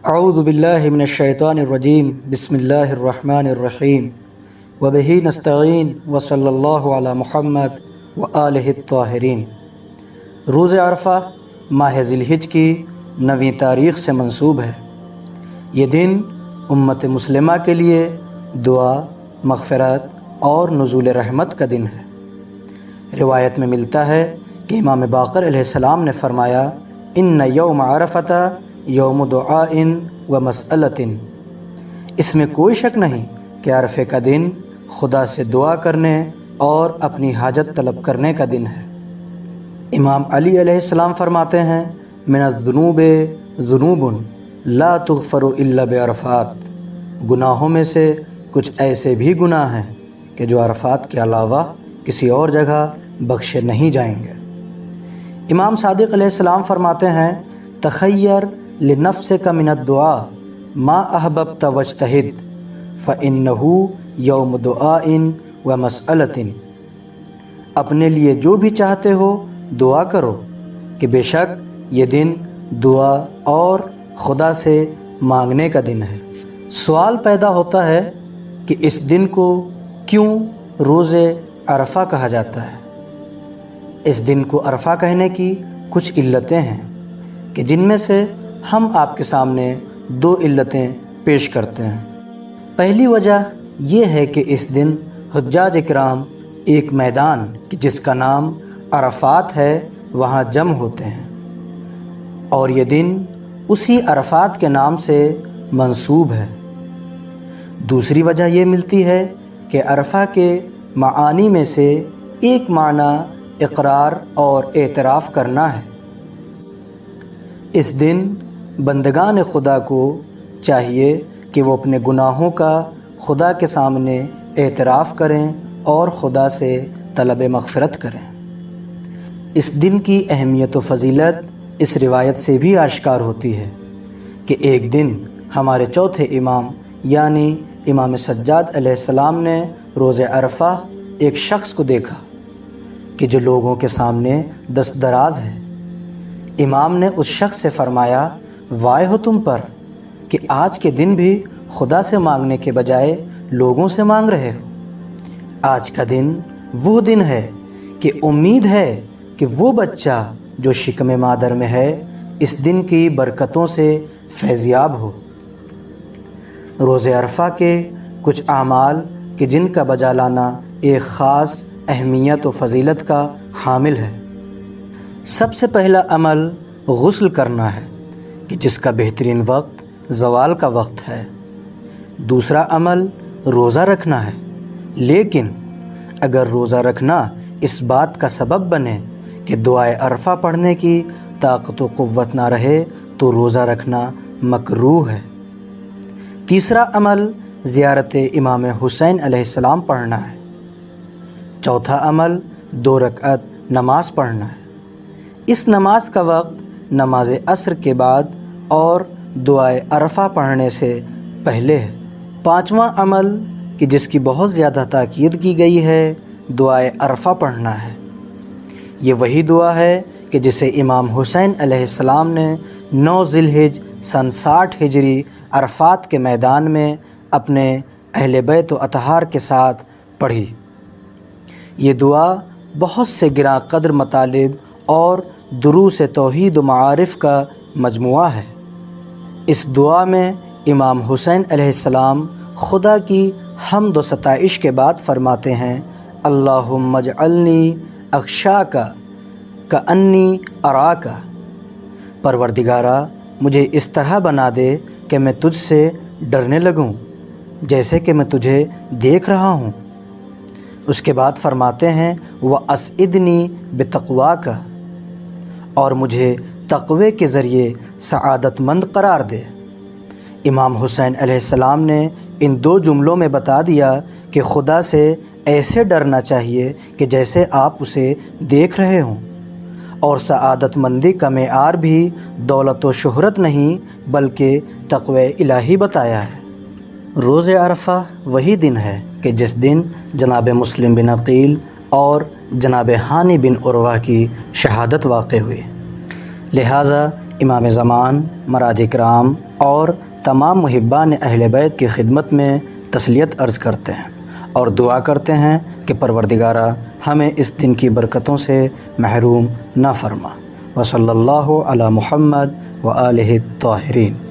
اعوذ باللہ من الشیطان الرجیم بسم اللہ الرحمن الرحیم وبہ نستعین وصلی اللہ علی محمد وآلہ الطاہرین۔ روز عرفہ ماہ ذی الحجہ کی 9ویں تاریخ سے منسوب ہے۔ یہ دن امت مسلمہ کے لیے دعا، مغفرت اور نزول رحمت کا دن ہے۔ روایت میں ملتا ہے کہ امام باقر علیہ السلام نے فرمایا، ان یوم عرفۃ یوم دعاء و مسئلۃ، اس میں کوئی شک نہیں کہ عرفے کا دن خدا سے دعا کرنے اور اپنی حاجت طلب کرنے کا دن ہے۔ امام علی علیہ السلام فرماتے ہیں، من الذنوب ذنوب لا تغفر الا بعرفات، گناہوں میں سے کچھ ایسے بھی گناہ ہیں کہ جو عرفات کے علاوہ کسی اور جگہ بخشے نہیں جائیں گے۔ امام صادق علیہ السلام فرماتے ہیں، تخیر لنفسک من الدعاء ما احببت واجتہد فإنہ یوم دعاء و مسئلۃ، اپنے لیے جو بھی چاہتے ہو دعا کرو کہ بے شک یہ دن دعا اور خدا سے مانگنے کا دن ہے۔ سوال پیدا ہوتا ہے کہ اس دن کو کیوں روز عرفہ کہا جاتا ہے؟ اس دن کو عرفہ کہنے کی کچھ علتیں ہیں کہ جن میں سے ہم آپ کے سامنے 2 علتیں پیش کرتے ہیں۔ پہلی وجہ یہ ہے کہ اس دن حجاج کرام ایک میدان جس کا نام عرفات ہے وہاں جمع ہوتے ہیں، اور یہ دن اسی عرفات کے نام سے منسوب ہے۔ دوسری وجہ یہ ملتی ہے کہ عرفہ کے معانی میں سے ایک معنی اقرار اور اعتراف کرنا ہے۔ اس دن بندگان خدا کو چاہیے کہ وہ اپنے گناہوں کا خدا کے سامنے اعتراف کریں اور خدا سے طلب مغفرت کریں۔ اس دن کی اہمیت و فضیلت اس روایت سے بھی آشکار ہوتی ہے کہ ایک دن ہمارے چوتھے امام یعنی امام سجاد علیہ السلام نے روز عرفہ ایک شخص کو دیکھا کہ جو لوگوں کے سامنے دست دراز ہے۔ امام نے اس شخص سے فرمایا، وائے ہو تم پر کہ آج کے دن بھی خدا سے مانگنے کے بجائے لوگوں سے مانگ رہے ہو۔ آج کا دن وہ دن ہے کہ امید ہے کہ وہ بچہ جو شکم مادر میں ہے اس دن کی برکتوں سے فیضیاب ہو۔ روز عرفہ کے کچھ اعمال کہ جن کا بجا لانا ایک خاص اہمیت و فضیلت کا حامل ہے۔ سب سے پہلا عمل غسل کرنا ہے کہ جس کا بہترین وقت زوال کا وقت ہے۔ دوسرا عمل روزہ رکھنا ہے، لیکن اگر روزہ رکھنا اس بات کا سبب بنے کہ دعائے عرفہ پڑھنے کی طاقت و قوت نہ رہے تو روزہ رکھنا مکروہ ہے۔ تیسرا عمل زیارت امام حسین علیہ السلام پڑھنا ہے۔ چوتھا عمل 2 رکعت نماز پڑھنا ہے۔ اس نماز کا وقت نماز عصر کے بعد اور دعائے عرفہ پڑھنے سے پہلے ہے۔ پانچواں عمل کہ جس کی بہت زیادہ تاکید کی گئی ہے دعائے عرفہ پڑھنا ہے۔ یہ وہی دعا ہے کہ جسے امام حسین علیہ السلام نے 9 ذی الحجہ سن 60 ہجری عرفات کے میدان میں اپنے اہل بیت و اطہار کے ساتھ پڑھی۔ یہ دعا بہت سے گراں قدر مطالب اور دروس توحید و معارف کا مجموعہ ہے۔ اس دعا میں امام حسین علیہ السلام خدا کی حمد و ستائش کے بعد فرماتے ہیں، اللہم اجعلنی اخشاک کانی اراک، پروردگارا مجھے اس طرح بنا دے کہ میں تجھ سے ڈرنے لگوں جیسے کہ میں تجھے دیکھ رہا ہوں۔ اس کے بعد فرماتے ہیں، وَأَسْعِدْنِي بِتَقْوَاكَ، اور مجھے تقوی کے ذریعے سعادت مند قرار دے۔ امام حسین علیہ السلام نے ان 2 جملوں میں بتا دیا کہ خدا سے ایسے ڈرنا چاہیے کہ جیسے آپ اسے دیکھ رہے ہوں، اور سعادت مندی کا معیار بھی دولت و شہرت نہیں بلکہ تقوی الہی بتایا ہے۔ روز عرفہ وہی دن ہے کہ جس دن جناب مسلم بن عقیل اور جناب ہانی بن عروہ کی شہادت واقع ہوئی، لہٰذا امام زمان، مراج کرام اور تمام محبان اہل بیت کی خدمت میں تسلیت عرض کرتے ہیں اور دعا کرتے ہیں کہ پروردگارہ ہمیں اس دن کی برکتوں سے محروم نہ فرما۔ وصلی اللہ علی محمد و آلہ الطاہرین۔